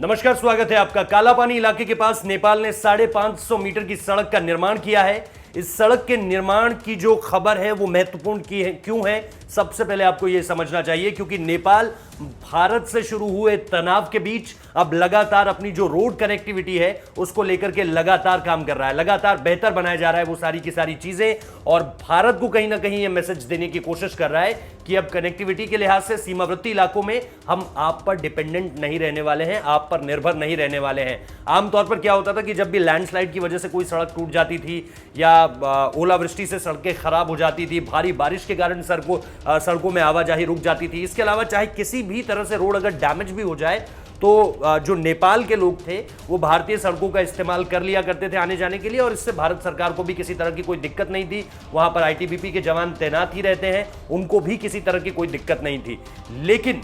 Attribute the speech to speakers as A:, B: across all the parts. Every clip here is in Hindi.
A: नमस्कार, स्वागत है आपका। कालापानी इलाके के पास नेपाल ने 550 मीटर की सड़क का निर्माण किया है। इस सड़क के निर्माण की जो खबर है वो महत्वपूर्ण की है, क्यों है? सबसे पहले आपको यह समझना चाहिए क्योंकि नेपाल भारत से शुरू हुए तनाव के बीच अब लगातार अपनी जो रोड कनेक्टिविटी है उसको लेकर के लगातार काम कर रहा है, लगातार बेहतर बनाया जा रहा है वो सारी की सारी चीजें, और भारत को कहीं ना कहीं यह मैसेज देने की कोशिश कर रहा है कि अब कनेक्टिविटी के लिहाज से सीमावर्ती इलाकों में हम आप पर डिपेंडेंट नहीं रहने वाले हैं, आप पर निर्भर नहीं रहने वाले हैं। आमतौर पर क्या होता था कि जब भी लैंडस्लाइड की वजह से कोई सड़क टूट जाती थी या ओलावृष्टि से सड़कें खराब हो जाती थी, भारी बारिश के कारण सड़कों में आवाजाही रुक जाती थी, इसके अलावा चाहे किसी भी तरह से रोड अगर डैमेज भी हो जाए तो जो नेपाल के लोग थे वो भारतीय सड़कों का इस्तेमाल कर लिया करते थे आने जाने के लिए, और इससे भारत सरकार को भी किसी तरह की कोई दिक्कत नहीं थी। वहां पर आईटीबीपी के जवान तैनात ही रहते हैं, उनको भी किसी तरह की कोई दिक्कत नहीं थी। लेकिन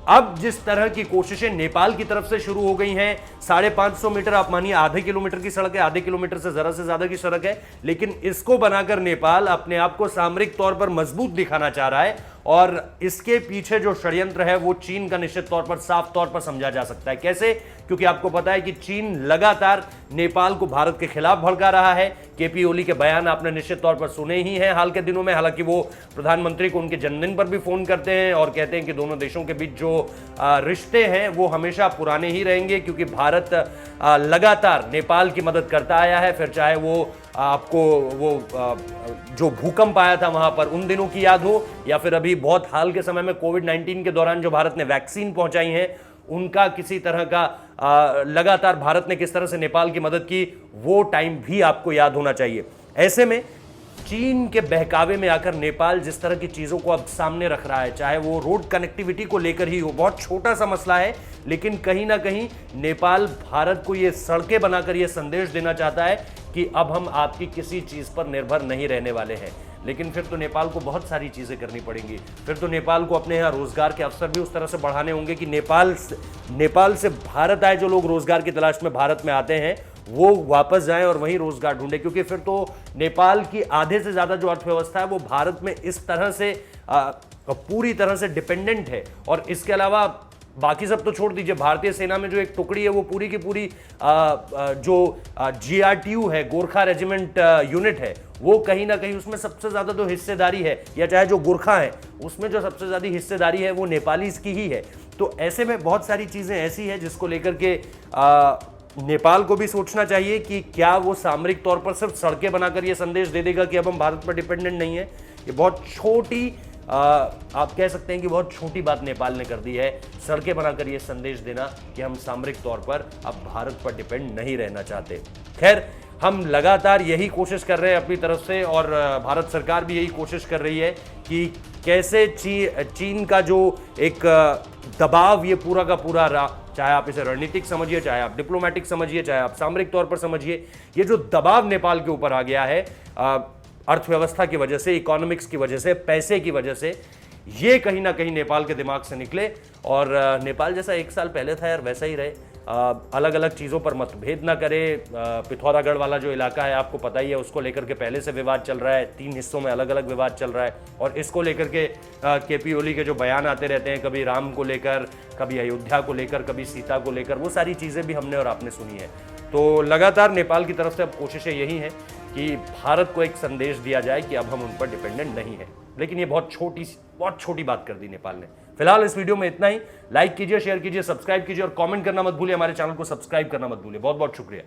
A: अब जिस तरह की कोशिशें नेपाल की तरफ से शुरू हो गई हैं, 550 मीटर आप मानिए आधे किलोमीटर की सड़क है, आधे किलोमीटर से जरा से ज्यादा की सड़क है, लेकिन इसको बनाकर नेपाल अपने आप को सामरिक तौर पर मजबूत दिखाना चाह रहा है, और इसके पीछे जो षड्यंत्र है वो चीन का निश्चित तौर पर साफ तौर पर समझा जा सकता है। कैसे? क्योंकि आपको पता है कि चीन लगातार नेपाल को भारत के खिलाफ भड़का रहा है। केपी ओली के बयान आपने निश्चित तौर पर सुने ही हैं हाल के दिनों में, हालांकि वो प्रधानमंत्री को उनके जन्मदिन पर भी फोन करते हैं और कहते हैं कि दोनों देशों के बीच जो रिश्ते हैं वो हमेशा पुराने ही रहेंगे, क्योंकि भारत लगातार नेपाल की मदद करता आया है। फिर चाहे वो आपको वो जो भूकंप आया था वहां पर उन दिनों की याद हो, या फिर अभी बहुत हाल के समय में कोविड-19 के दौरान जो भारत ने वैक्सीन पहुंचाई है उनका किसी तरह का लगातार भारत ने किस तरह से नेपाल की मदद की, वो टाइम भी आपको याद होना चाहिए। ऐसे में चीन के बहकावे में आकर नेपाल जिस तरह की चीजों को अब सामने रख रहा है, चाहे वो रोड कनेक्टिविटी को लेकर ही हो, बहुत छोटा सा मसला है, लेकिन कहीं ना कहीं नेपाल भारत को ये सड़कें बनाकर ये संदेश देना चाहता है कि अब हम आपकी किसी चीज पर निर्भर नहीं रहने वाले हैं। लेकिन फिर तो नेपाल को बहुत सारी चीजें करनी पड़ेंगी। फिर तो नेपाल को अपने यहाँ रोजगार के अवसर भी उस तरह से बढ़ाने होंगे कि नेपाल से भारत आए जो लोग रोजगार की तलाश में भारत में आते हैं वो वापस जाएं और वहीं रोजगार ढूंढें, क्योंकि फिर तो नेपाल की आधे से ज्यादा जो अर्थव्यवस्था है वो भारत में इस तरह से पूरी तरह से डिपेंडेंट है। और इसके अलावा बाकी सब तो छोड़ दीजिए, भारतीय सेना में जो एक टुकड़ी है वो पूरी की पूरी जो GRTU है, गोरखा रेजिमेंट यूनिट है, वो कहीं ना कहीं उसमें सबसे ज्यादा जो हिस्सेदारी है, या चाहे जो गोरखा है उसमें जो सबसे ज्यादा हिस्सेदारी है वो नेपाली की ही है। तो ऐसे में बहुत सारी चीजें ऐसी है जिसको लेकर के नेपाल को भी सोचना चाहिए कि क्या वो सामरिक तौर पर सिर्फ सड़कें बनाकर ये संदेश दे देगा कि अब हम भारत पर डिपेंडेंट नहीं है। ये बहुत छोटी आप कह सकते हैं कि बहुत छोटी बात नेपाल ने कर दी है, सड़कें बनाकर ये संदेश देना कि हम सामरिक तौर पर अब भारत पर डिपेंड नहीं रहना चाहते। खैर, हम लगातार यही कोशिश कर रहे हैं अपनी तरफ से, और भारत सरकार भी यही कोशिश कर रही है कि कैसे चीन का जो एक दबाव ये पूरा का पूरा चाहे आप इसे रणनीतिक समझिए, चाहे आप डिप्लोमेटिक समझिए, चाहे आप सामरिक तौर पर समझिए, ये जो दबाव नेपाल के ऊपर आ गया है अर्थव्यवस्था की वजह से, इकोनॉमिक्स की वजह से, पैसे की वजह से, ये कहीं ना कहीं नेपाल के दिमाग से निकले और नेपाल जैसा 1 साल पहले था यार वैसा ही रहे। अलग अलग चीज़ों पर मतभेद ना करे। पिथौरागढ़ वाला जो इलाका है आपको पता ही है, उसको लेकर के पहले से विवाद चल रहा है, 3 हिस्सों में अलग अलग विवाद चल रहा है, और इसको लेकर के केपी ओली के जो बयान आते रहते हैं, कभी राम को लेकर, कभी अयोध्या को लेकर, कभी सीता को लेकर, वो सारी चीज़ें भी हमने और आपने सुनी है। तो लगातार नेपाल की तरफ से अब कोशिशें यही हैं कि भारत को एक संदेश दिया जाए कि अब हम उन पर डिपेंडेंट नहीं है। लेकिन ये बहुत छोटी बात कर दी नेपाल ने। फिलहाल इस वीडियो में इतना ही। लाइक कीजिए, शेयर कीजिए, सब्सक्राइब कीजिए और कमेंट करना मत भूलिए। हमारे चैनल को सब्सक्राइब करना मत भूलिए। बहुत बहुत शुक्रिया।